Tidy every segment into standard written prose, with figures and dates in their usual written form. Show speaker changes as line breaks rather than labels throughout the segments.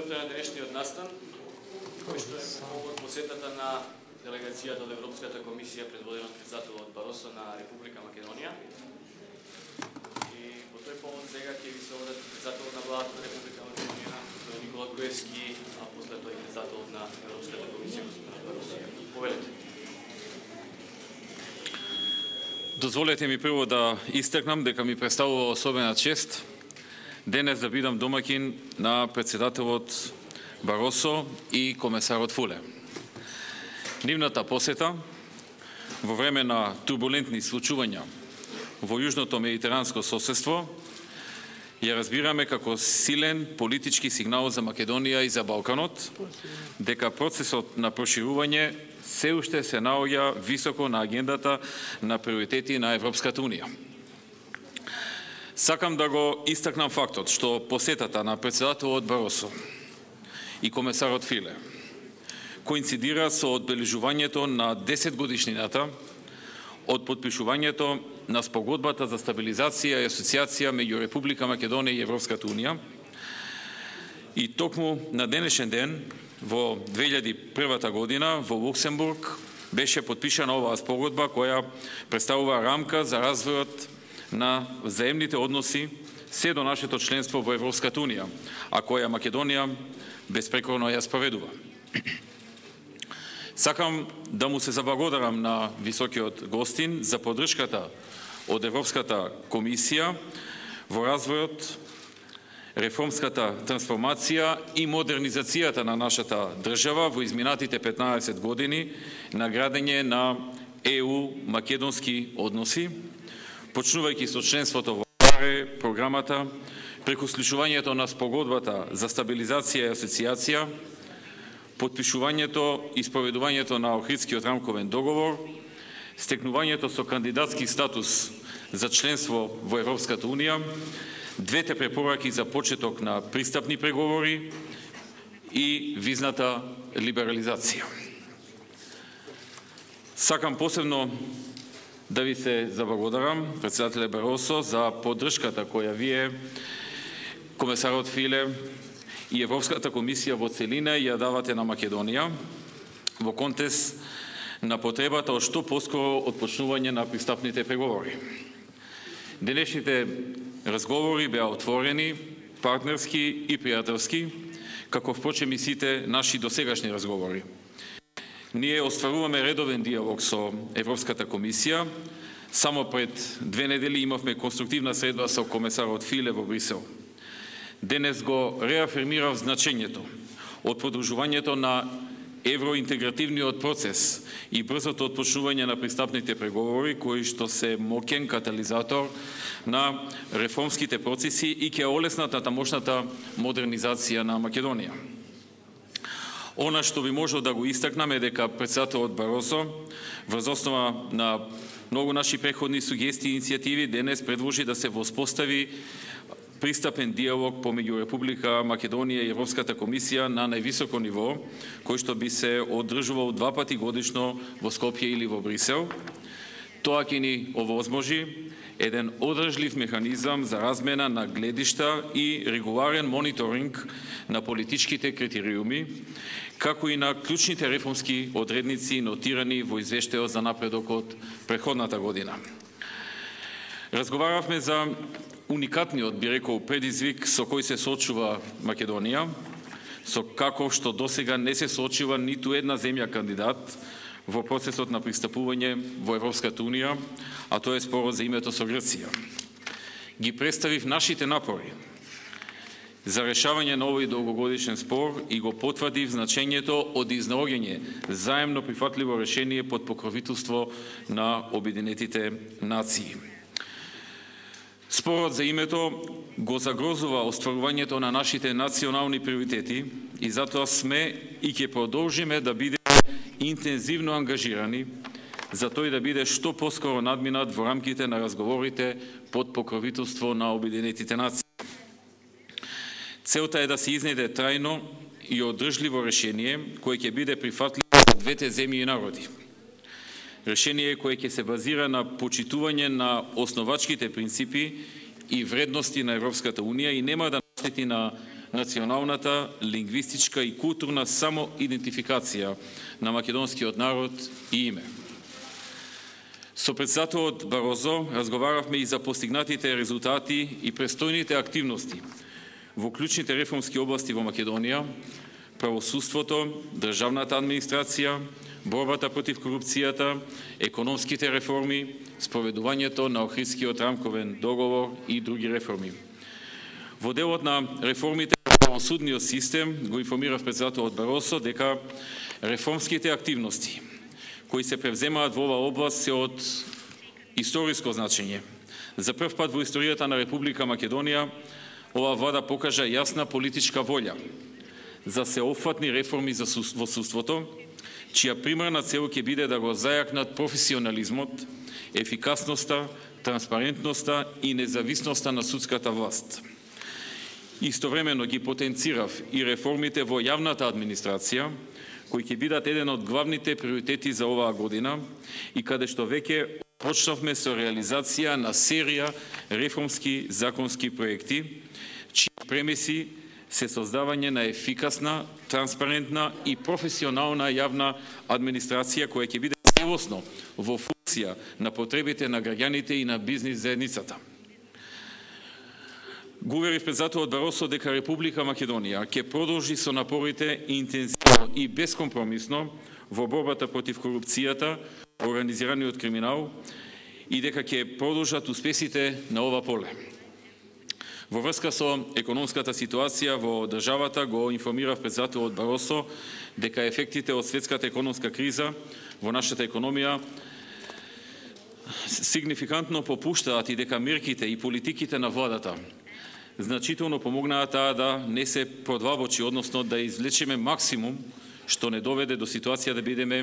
Целта на денешниот настан, кој што е повод посетата на делегацијата од Европската комисија предводена од претседателот Баросо на Република Македонија. И по тој повод сега ќе ви се обрати претседателот на владата на Република Македонија, господин Никола Груевски, а после тој претседателот на Европската комисија, господин Баросо. Повелете.
Дозволете ми прво да истакнам дека ми представува особена чест денес да бидам домакин на претседателот Баросо и комесарот Фуле. Нивната посета во време на турбулентни случувања во јужното медитеранско соседство ја разбираме како силен политички сигнал за Македонија и за Балканот, дека процесот на проширување се уште се наоѓа високо на агендата на приоритети на Европската унија. Сакам да го истакнам фактот што посетата на претседателот Баросо и комесарот Фуле коинцидира со одбележувањето на 10 годишнината од подпишувањето на спогодбата за стабилизација и асоциација меѓу Република Македонија и Европската унија. И токму на денешен ден, во 2001 година, во Луксембург, беше подпишана оваа спогодба која представува рамка за развојот на взаемните односи се до нашето членство во Европската унија, а која Македонија безпрекорно ја спроведува. Сакам да му се заблагодарам на високиот гостин за поддршката од Европската комисија во развојот, реформската трансформација и модернизацијата на нашата држава во изминатите 15 години на градење на ЕУ-македонски односи, почнувајќи со членството во програмата, преку склучувањето на спогодбата за стабилизација и асоциација, подпишувањето и спроведувањето на Охридскиот рамковен договор, стекнувањето со кандидатски статус за членство во Европската унија, двете препораки за почеток на пристапни преговори и визната либерализација. Сакам посебно да ви се заблагодарам, претседателе Баросо, за поддршката која вие, комесарот Фуле и Европската комисија во целина ја давате на Македонија во контекст на потребата од што поскоро отпочнување на пристапните преговори. Денешните разговори беа отворени, партнерски и пријателски, како впрочем и сите наши досегашни разговори. Ние остваруваме редовен дијалог со Европската комисија. Само пред 2 недели имавме конструктивна средба со комесарот Фуле во Брисел. Денес го реафирмирав значењето од подружувањето на евроинтегративниот процес и брзото отпочнување на пристапните преговори, кои што се моќен катализатор на реформските процеси и ќе олеснат тамошната модернизација на Македонија. Она што би можел да го истакнаме дека претседателот Баросо, врз основа на многу наши преходни сугестии и иницијативи, денес предложи да се воспостави пристапен дијалог помеѓу Република Македонија и Европската комисија на највисоко ниво, кој што би се одржувал двапати годишно во Скопје или во Брисел. Тоа ќе ни овозможи еден одржлив механизам за размена на гледишта и регуларен мониторинг на политичките критериуми, како и на клучните реформски одредници нотирани во извештајот за напредокот претходната година. Разговаравме за уникатниот, би рекол, предизвик со кој се соочува Македонија, со како што досега не се соочува ниту една земја кандидат во процесот на пристапување во Европската унија, а тоа е спорот за името со Грција. Ги представив нашите напори за решавање на овој долгогодишен спор и го потврдив значењето од изнаоѓање заемно прифатливо решение под покровителство на Обединетите нации. Спорот за името го загрозува остварувањето на нашите национални приоритети и затоа сме и ќе продолжиме да бидеме интензивно ангажирани за тој да биде што поскоро надминат во рамките на разговорите под покровителство на Обединетите нации. Целта е да се изнајде трајно и одржливо решение кое ќе биде прифатливо за двете земји и народи. Решение кое ќе се базира на почитување на основачките принципи и вредности на Европската унија и нема да наштети на националната, лингвистичка и културна самоидентификација на македонскиот народ и име. Со претседателот Барозо разговаравме и за постигнатите резултати и престојните активности во клучните реформски области во Македонија, правосудството, државната администрација, борбата против корупцијата, економските реформи, спроведувањето на Охридскиот рамковен договор и други реформи. Во делот на реформите во правосудниот систем го информирав претседателот Баросо дека реформските активности кои се превземаат во оваа област се од историско значење. За прв пат во историјата на Република Македонија оваа влада покажа јасна политичка волја за сеопфатни реформи во судството, чија примарна цел ќе биде да го зајакнат професионализмот, ефикасноста, транспарентноста и независноста на судската власт. Истовремено ги потенцирав и реформите во јавната администрација, кои ќе бидат еден од главните приоритети за оваа година и каде што веќе почнавме со реализација на серија реформски законски проекти, чии премеси се создавање на ефикасна, транспарентна и професионална јавна администрација која ќе биде целосно во функција на потребите на граѓаните и на бизнис заедницата. Го уверив претседателот Баросо дека Република Македонија ќе продолжи со напорите интензивно и бескомпромисно во борбата против корупцијата, организираниот криминал и дека ќе продолжат успесите на ова поле. Во врска со економската ситуација во државата го информирав претседателот Баросо дека ефектите од светската економска криза во нашата економија сигнификантно попуштаат и дека мерките и политиките на владата значително помогнаа таа да не се продлабочи, односно да извлечеме максимум што не доведе до ситуација да бидеме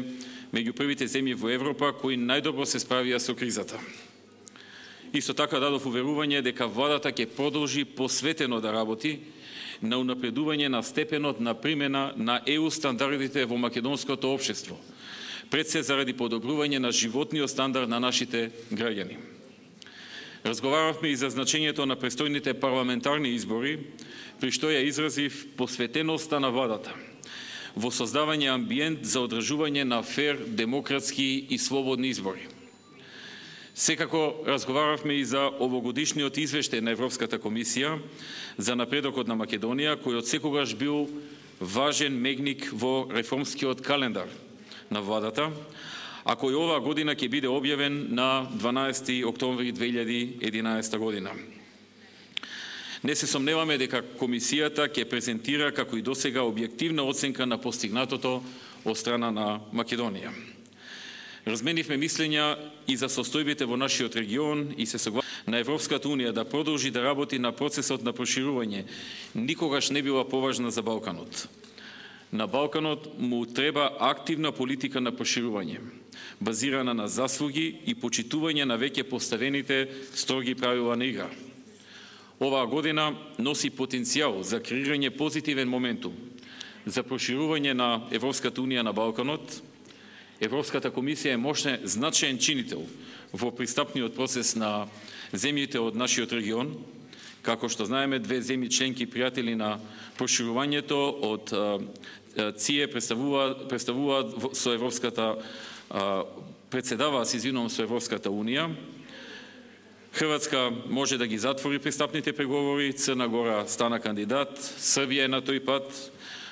меѓу првите земји во Европа кои најдобро се справија со кризата. Исто така дадов уверување дека владата ќе продолжи посветено да работи на унапредување на степенот на примена на ЕУ стандардите во македонското општество, пред се заради подобрување на животниот стандард на нашите граѓани. Разговаравме и за значењето на престојните парламентарни избори, при што ја изразив посветеноста на владата во создавање амбиент за одржување на фер, демократски и слободни избори. Секако разговаравме и за овогодишниот извештај на Европската комисија за напредокот на Македонија, кој од секогаш бил важен мегник во реформскиот календар на владата, а кој оваа година ќе биде објавен на 12 октомври 2011 година. Не се сомневаме дека комисијата ќе презентира како и досега објективна оценка на постигнатото од страна на Македонија. Разменивме мислења и за состојбите во нашиот регион и се согласивме на Европската унија да продолжи да работи на процесот на проширување. Никогаш не била поважна за Балканот. На Балканот му треба активна политика на проширување, базирана на заслуги и почитување на веќе поставените строги правила на игра. Оваа година носи потенцијал за креирање позитивен моментум за проширување на Европската унија на Балканот. Европската комисија е мощен значаен чинител во пристапниот процес на земјите од нашиот регион. Како што знаеме, две земји членки пријатели на проширувањето од ЦИЕ представуваат со Европската претседаваат со Европската унија. Хрватска може да ги затвори пристапните преговори, Црна Гора стана кандидат, Србија е на тој пат,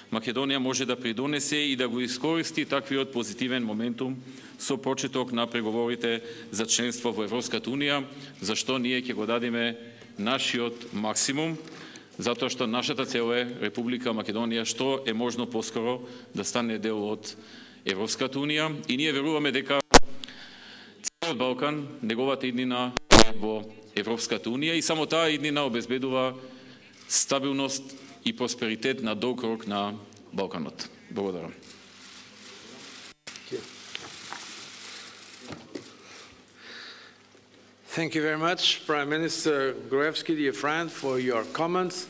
Македонија може да придонесе и да го искористи таквиот позитивен моментум со почеток на преговорите за членство во Европската унија, зашто ние ќе го дадеме нашиот максимум, затоа што нашата цел е Република Македонија што е можно поскоро да стане дел од Европската унија и ние веруваме дека целиот Балкан, неговата иднина во Европската унија и само таа иднина обезбедува стабилност и просперитет на долг рок на Балканот. Благодарам.
Thank you very much, Prime Minister Gruevski, dear friend, for your comments.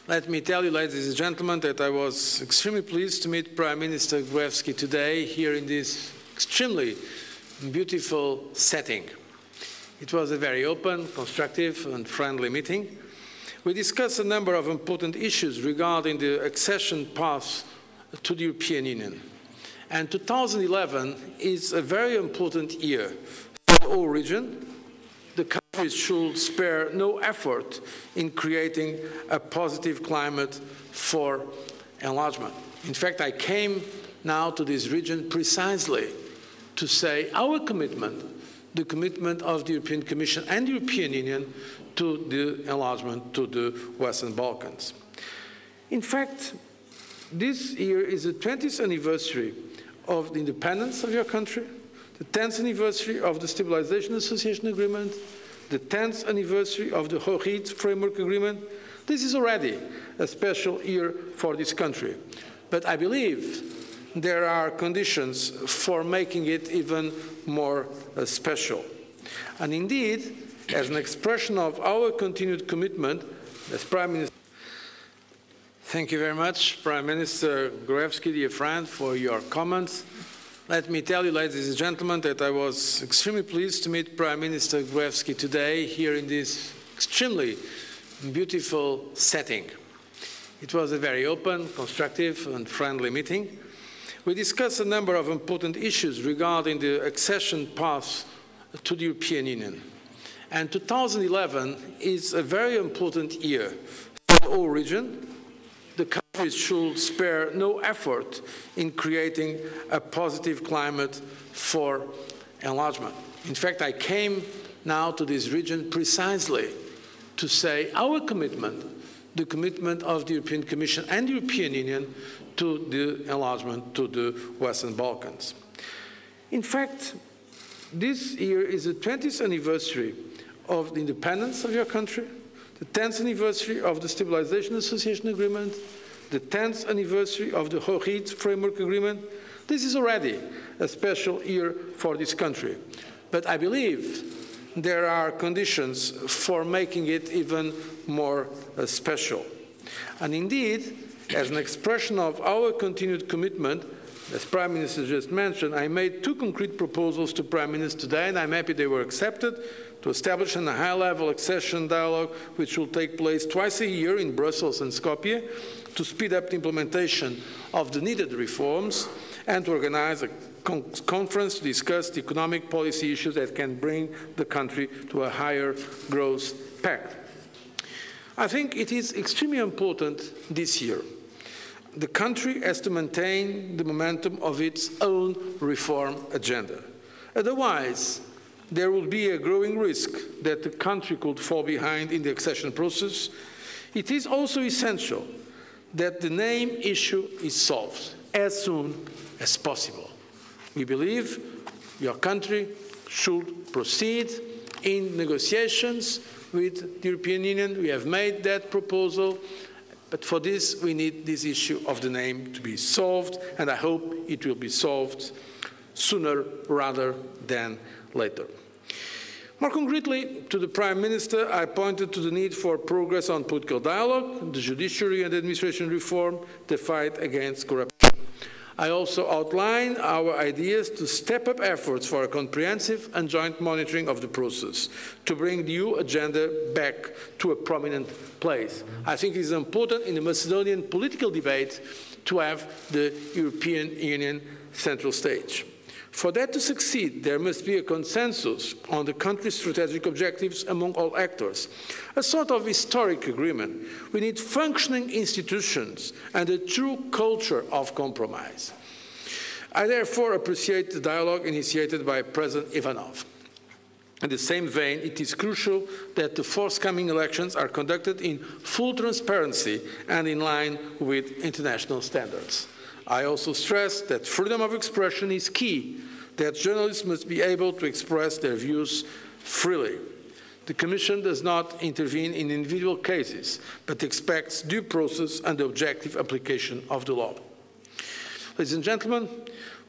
Let me tell you, ladies and gentlemen, that I was extremely pleased to meet Prime Minister Gruevski today here in this extremely beautiful setting. It was a very open, constructive and friendly meeting. We discussed a number of important issues regarding the accession path to the European Union. And 2011 is a very important year for the whole region. The countries should spare no effort in creating a positive climate for enlargement. In fact, I came now to this region precisely to say our commitment, the commitment of the European Commission and the European Union to the enlargement to the Western Balkans. In fact, this year is the 20th anniversary of the independence of your country, the 10th anniversary of the Stabilization Association Agreement, the 10th anniversary of the Охрид Framework Agreement. This is already a special year for this country. But I believe there are conditions for making it even more special. And indeed, as an expression of our continued commitment, as Prime Minister, thank you very much, Prime Minister Gruevski, dear friend, for your comments. Let me tell you, ladies and gentlemen, that I was extremely pleased to meet Prime Minister Gruevski today here in this extremely beautiful setting. It was a very open, constructive, and friendly meeting. We discussed a number of important issues regarding the accession path to the European Union. And 2011 is a very important year for the whole region. The countries should spare no effort in creating a positive climate for enlargement. In fact, I came now to this region precisely to say our commitment, the commitment of the European Commission and the European Union to the enlargement to the Western Balkans. In fact, this year is the 20th anniversary of the independence of your country, the 10th anniversary of the Stabilization Association Agreement, the 10th anniversary of the Охрид Framework Agreement. This is already a special year for this country. But I believe there are conditions for making it even more special. And indeed, as an expression of our continued commitment, as Prime Minister just mentioned, I made two concrete proposals to Prime Minister today, and I'm happy they were accepted, to establish a high-level accession dialogue which will take place twice a year in Brussels and Skopje, to speed up the implementation of the needed reforms, and to organize a conference to discuss the economic policy issues that can bring the country to a higher growth pact. I think it is extremely important this year. The country has to maintain the momentum of its own reform agenda. Otherwise, there will be a growing risk that the country could fall behind in the accession process. It is also essential that the name issue is solved as soon as possible. We believe your country should proceed in negotiations with the European Union. We have made that proposal, but for this we need this issue of the name to be solved, and I hope it will be solved sooner rather than later. More concretely, to the Prime Minister, I pointed to the need for progress on political dialogue, the judiciary and administration reform, the fight against corruption. I also outlined our ideas to step up efforts for a comprehensive and joint monitoring of the process, to bring the EU agenda back to a prominent place. I think it is important in the Macedonian political debate to have the European Union central stage. For that to succeed, there must be a consensus on the country's strategic objectives among all actors, a sort of historic agreement. We need functioning institutions and a true culture of compromise. I therefore appreciate the dialogue initiated by President Ivanov. In the same vein, it is crucial that the forthcoming elections are conducted in full transparency and in line with international standards. I also stress that freedom of expression is key, that journalists must be able to express their views freely. The Commission does not intervene in individual cases, but expects due process and the objective application of the law. Ladies and gentlemen,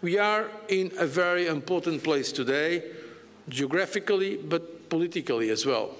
we are in a very important place today, geographically but politically as well.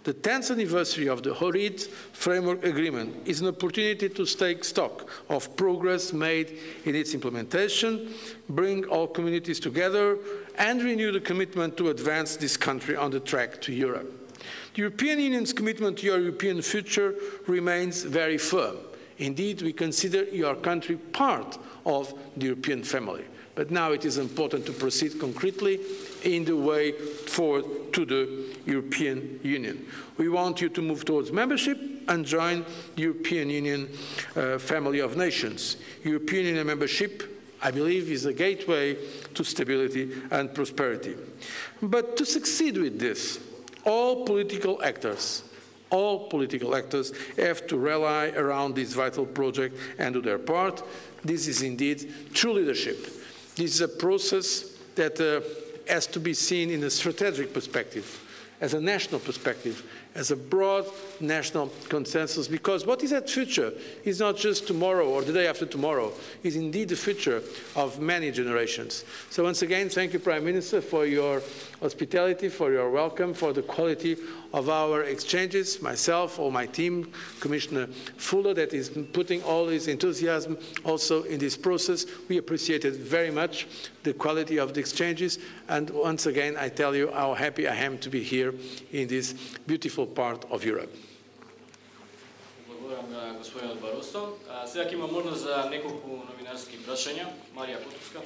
The 10th anniversary of the Охрид Framework Agreement is an opportunity to take stock of progress made in its implementation, bring all communities together, and renew the commitment to advance this country on the track to Europe. The European Union's commitment to your European future remains very firm. Indeed, we consider your country part of the European family. But now it is important to proceed concretely in the way forward to the European Union. We want you to move towards membership and join the European Union family of nations. European Union membership, I believe, is a gateway to stability and prosperity. But to succeed with this, all political actors have to rally around this vital project and do their part. This is indeed true leadership. This is a process that has to be seen in a strategic perspective, as a national perspective, as a broad national consensus, because what is at future is not just tomorrow or the day after tomorrow, is indeed the future of many generations. So once again, thank you, Prime Minister, for your hospitality, for your welcome, for the quality of our exchanges, myself, or my team, Commissioner Fule, that is putting all his enthusiasm also in this process. We appreciated very much the quality of the exchanges, and once again, I tell you how happy I am to be here in this beautiful part of Europe.
Благодарам господинот Баросо. Сега ќе има можност за неколку новинарски прашања. Марија Котовска.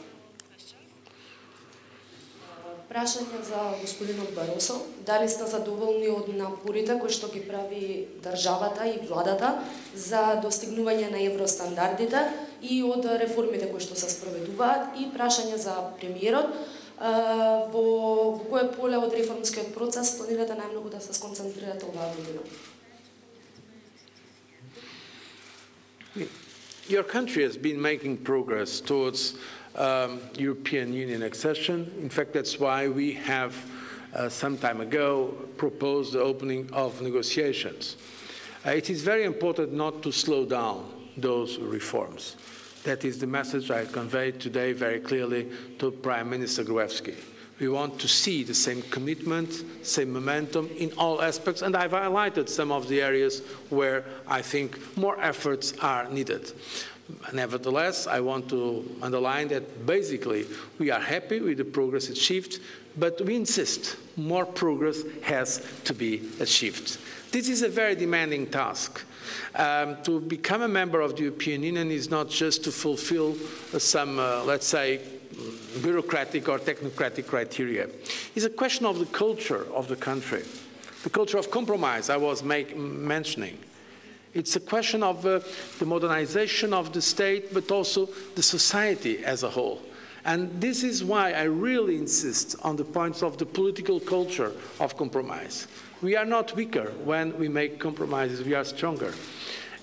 Прашање за господинот Баросо. Дали сте задоволни од напорите кои што ги прави државата и владата за достигнување на евростандардите и од реформите кои што се спроведуваат? И прашање за премиерот. Во кое поле од реформскиот процес планирате најмногу да се сконцентрирате оваа година?
Your country has been making progress towards European Union accession. In fact, that's why we have some time ago proposed the opening of negotiations. It is very important not to slow down those reforms. That is the message I conveyed today very clearly to Prime Minister Gruevski. We want to see the same commitment, same momentum in all aspects, and I've highlighted some of the areas where I think more efforts are needed. Nevertheless, I want to underline that basically we are happy with the progress achieved, but we insist more progress has to be achieved. This is a very demanding task. To become a member of the European Union is not just to fulfill some, let's say, bureaucratic or technocratic criteria. It's a question of the culture of the country, the culture of compromise I was mentioning. It's a question of the modernization of the state, but also the society as a whole. And this is why I really insist on the points of the political culture of compromise. We are not weaker when we make compromises, we are stronger.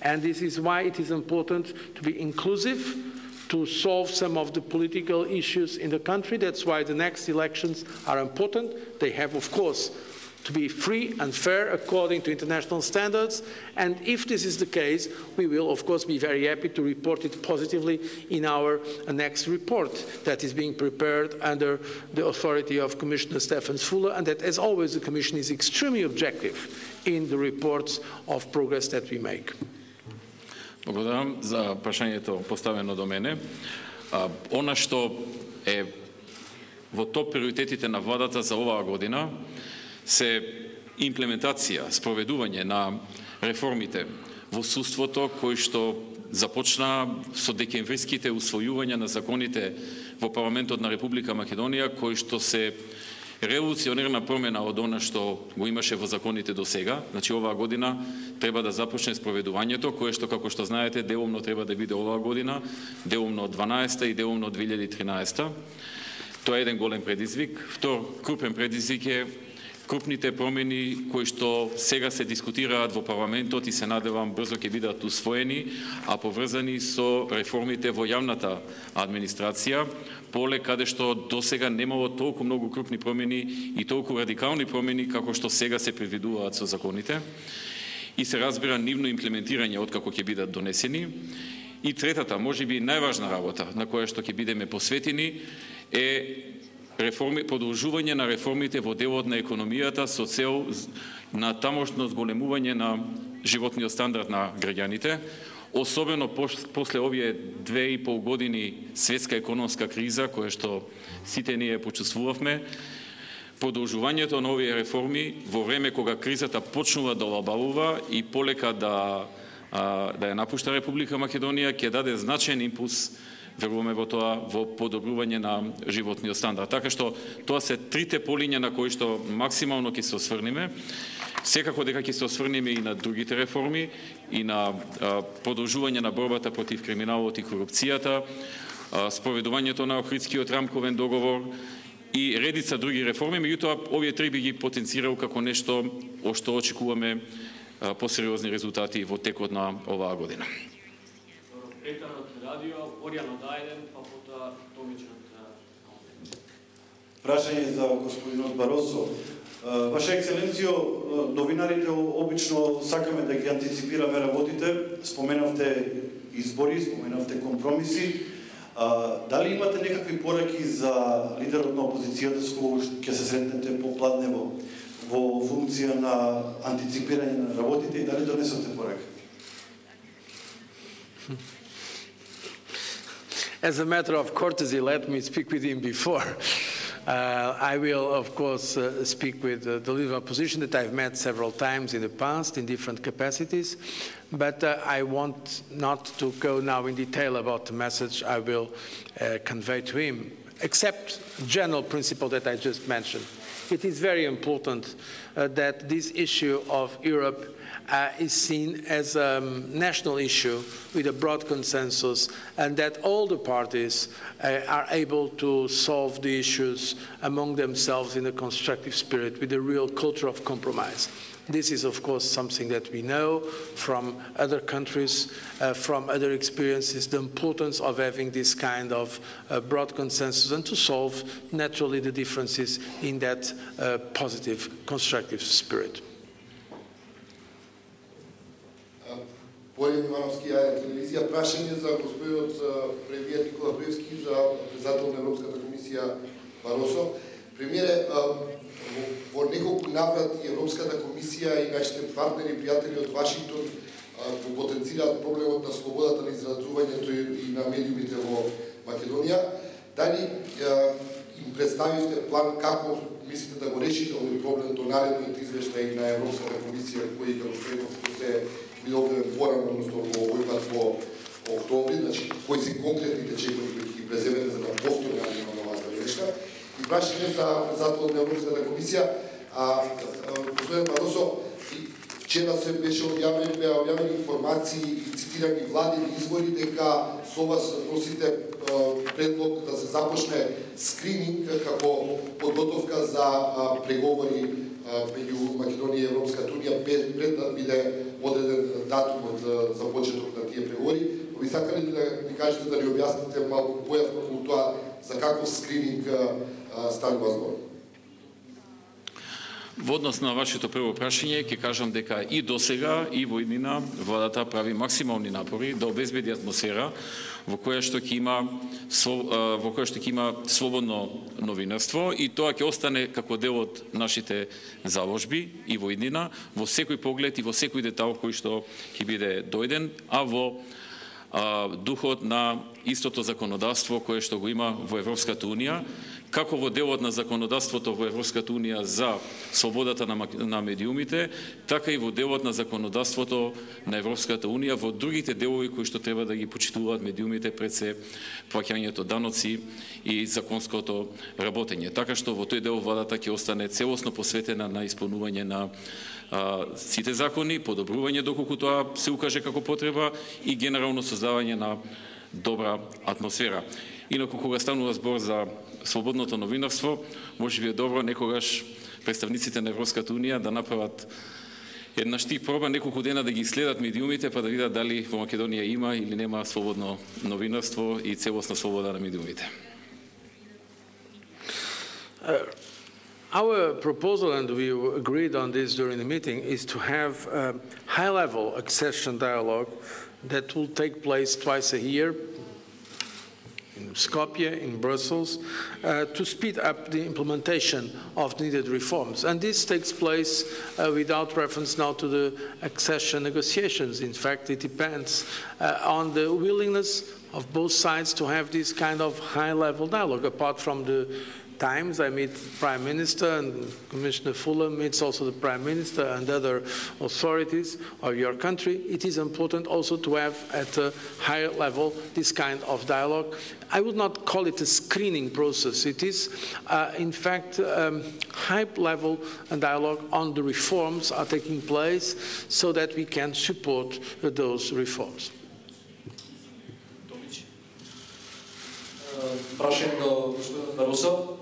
And this is why it is important to be inclusive, to solve some of the political issues in the country. That's why the next elections are important. They have, of course, to be free and fair according to international standards. And if this is the case, we will, of course, be very happy to report it positively in our next report that is being prepared under the authority of Commissioner Stefan Fule, and that, as always, the Commission is extremely objective in the reports of progress that we make.
Благодарам за прашањето поставено до мене. Она што е во топ приоритетите на владата за оваа година се имплементација, спроведување на реформите во судството кои што започна со декемвриските усвојувања на законите во парламентот на Република Македонија, кои што се револуционерна промена од она што го имаше во законите до сега. Значи, оваа година треба да започне спроведувањето, кое што, како што знаете, делумно треба да биде оваа година, делумно од 12 и делумно од 2013. Тоа е еден голем предизвик. Втор крупен предизвик е крупните промени кои што сега се дискутираат во парламентот и се надевам брзо ќе бидат усвоени, а поврзани со реформите во јавната администрација, поле каде што досега немало толку многу крупни промени и толку радикални промени како што сега се предвидуваат со законите и се разбира нивно имплементирање откако ќе бидат донесени. И третата, можеби најважна работа на која што ќе бидеме посветени е продолжување на реформите во делот на економијата со цел на тамошно зголемување на животниот стандард на граѓаните, особено после овие 2,5 години светска економска криза, која што сите ние почувствувавме, продолжувањето на овие реформи во време кога кризата почнува да олабавува и полека да ја напушта Република Македонија, ќе даде значаен импулс, веруваме во тоа, во подобрување на животниот стандард. Така што тоа се трите полиња на кои што максимално ќе се осврнеме. Секако дека ќе се осврнеме и на другите реформи, и на продолжување на борбата против криминалот и корупцијата, спроведувањето на Охридскиот рамковен договор и редица други реформи, меѓутоа овие три би ги потенцирал како нешто што очекуваме посериозни резултати во текот на оваа година.
Прашање за господинот Баросо. Ваша екселенцијо, новинарите обично сакаме да ги антиципираме работите. Споменавте избори, споменавте компромиси. Дали имате некакви пораки за лидерот на опозицијата с кој ќе се сретнете попладнево во функција на антиципирање на работите и дали донесовте порака?
As a matter of courtesy, let me speak with him before. I will, of course, speak with the leader of opposition that I've met several times in the past in different capacities, but I want not to go now in detail about the message I will convey to him, except the general principle that I just mentioned. It is very important that this issue of Europe is seen as a national issue with a broad consensus, and that all the parties are able to solve the issues among themselves in a constructive spirit with a real culture of compromise. This is, of course, something that we know from other countries, from other experiences, the importance of having this kind of broad consensus and to solve naturally the differences in that positive, constructive spirit.
Полем Ивановски, телевизија, прашање за господинот премиер Никола Груевски, за председател на Европската комисија Баросо. Премиере, во неколку наврати Европската комисија и нашите партнери и пријатели од Вашингтон го потенцираат проблемот на слободата на изразувањето и на медиумите во Македонија. Дали им представивте план како мислите да го решите овој проблем до наредниот извештај на Европската комисија кој како што се објавен порано, односно во овој пат во октомври, значи кои се конкретните чекори кои ги преземете за да повторно на оваа грешка. И прашање за председател на Европската комисија, господин Баросо, вчера се беше објавени информации и цитирани владини извори дека со вас носите предлог да се започне скрининг како подготовка за преговори меѓу Македонија и Европската унија пред да биде одреден датумот за почеток на тие преговори. Ви сакали да ни кажете, да ни објасните малку појасно околу тоа за каков скрининг станува збор?
Во однос на вашето прво прашање, ќе кажам дека и досега и во иднина владата прави максимални напори да обезбеди атмосфера во која што ќе има слободно новинарство и тоа ќе остане како дел од нашите заложби и во иднина, во секој поглед и во секој детал кој што ќе биде дојден, а во духот на истото законодавство кое што го има во Европската унија, како во делот на законодавството во Европската унија за слободата на медиумите, така и во делот на законодавството на Европската унија во другите делови кои што треба да ги почитуваат медиумите пред се плаќањето даноци и законското работење. Така што во тој дел владата ќе остане целосно посветена на исполнување на сите закони, подобрување доколку тоа се укаже како потреба и генерално создавање на добра атмосфера. Инаку кога станува збор за слободното новинарство, може би е добро некогаш представниците на Европската унија да направат една штип проба неколку дена да ги следат медиумите па да видат дали во Македонија има или нема слободно новинарство и целосна слобода на медиумите.
Our proposal, and we agreed on this during the meeting, is to have a high-level accession dialogue that will take place twice a year in Skopje, in Brussels, to speed up the implementation of needed reforms. And this takes place without reference now to the accession negotiations. In fact, it depends on the willingness of both sides to have this kind of high-level dialogue, apart from the times. I meet Prime Minister, and Commissioner Fule meets also the Prime Minister and other authorities of your country. It is important also to have at a higher level this kind of dialogue. I would not call it a screening process. It is, in fact, high-level dialogue on the reforms are taking place so that we can support those reforms.
Прашање до господин Баросо.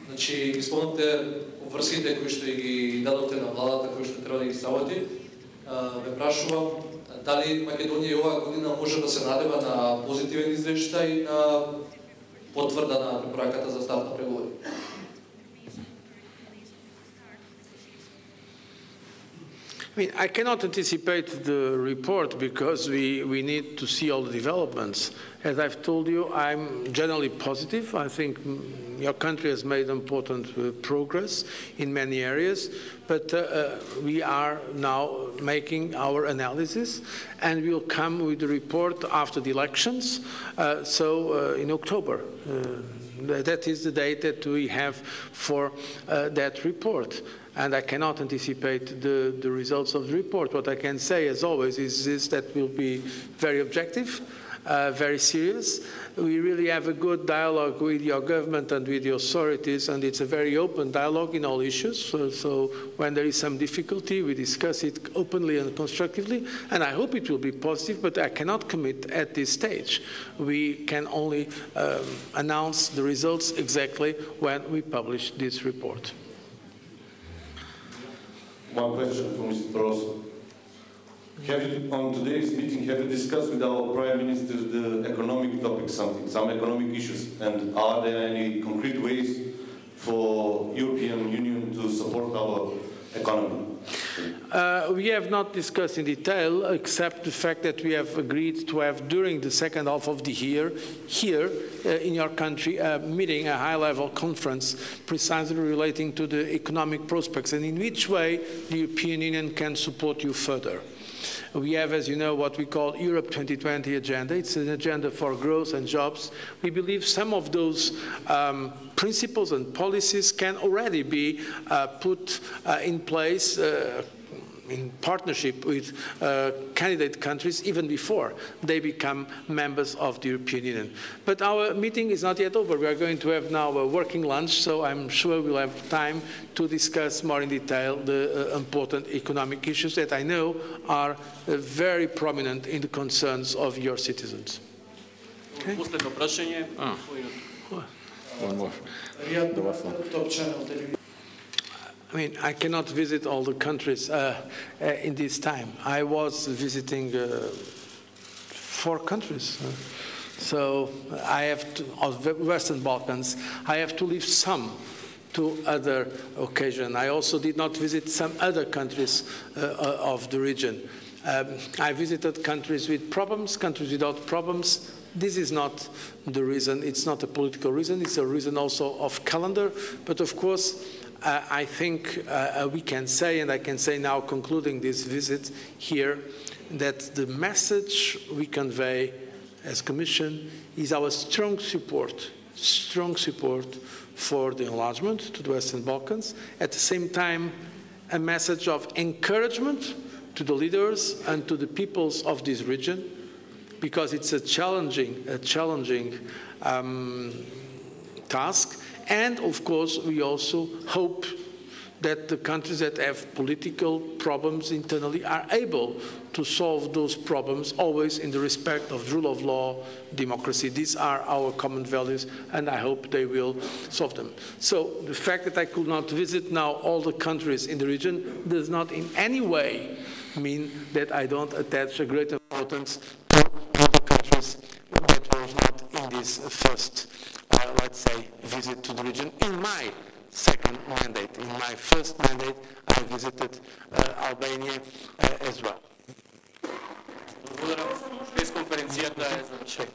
Значи, ги спомнате обврските кои што ги дадовте на владата, кои што треба да ги сработи. Ве прашувам, дали Македонија и оваа година може да се надева на позитивен извештај на потврда на препораката за старт на преговори?
I mean, I cannot anticipate the report because we need to see all the developments. As I've told you, I'm generally positive. I think your country has made important progress in many areas, but we are now making our analysis, and we'll come with the report after the elections, in October. That is the date that we have for that report. And I cannot anticipate the results of the report. What I can say, as always, is that we'll be very objective, very serious. We really have a good dialogue with your government and with the authorities, and it's a very open dialogue in all issues. So when there is some difficulty, we discuss it openly and constructively, and I hope it will be positive, but I cannot commit at this stage. We can only announce the results exactly when we publish this report.
One question for Mr. Barroso. On today's meeting, have you discussed with our Prime Minister the economic topics, some economic issues, and are there any concrete ways for European Union to support our economy?
We have not discussed in detail, except the fact that we have agreed to have, during the second half of the year, here in your country, a meeting, a high-level conference, precisely relating to the economic prospects and in which way the European Union can support you further. We have, as you know, what we call Europe 2020 agenda. It's an agenda for growth and jobs. We believe some of those principles and policies can already be put in place in partnership with candidate countries even before they become members of the European Union. But our meeting is not yet over. We are going to have now a working lunch, so I'm sure we'll have time to discuss more in detail the important economic issues that I know are very prominent in the concerns of your citizens. Okay?
Последно прашање.
I mean, I cannot visit all the countries in this time. I was visiting 4 countries. So I have to, of the Western Balkans, I have to leave some to other occasion. I also did not visit some other countries of the region. I visited countries with problems, countries without problems. This is not the reason. It's not a political reason. It's a reason also of calendar. But of course, I think we can say, and I can say now concluding this visit here, that the message we convey as Commission is our strong support for the enlargement to the Western Balkans. At the same time, a message of encouragement to the leaders and to the peoples of this region, because it's a challenging task. And of course, we also hope that the countries that have political problems internally are able to solve those problems, always in the respect of the rule of law, democracy. These are our common values, and I hope they will solve them. So the fact that I could not visit now all the countries in the region does not in any way mean that I don't attach a great importance to the countries that were not in this first let's say, visit to the region. In my second mandate, in my first mandate, I visited Albania as well.
Благодарам. Конференцијата е завршена.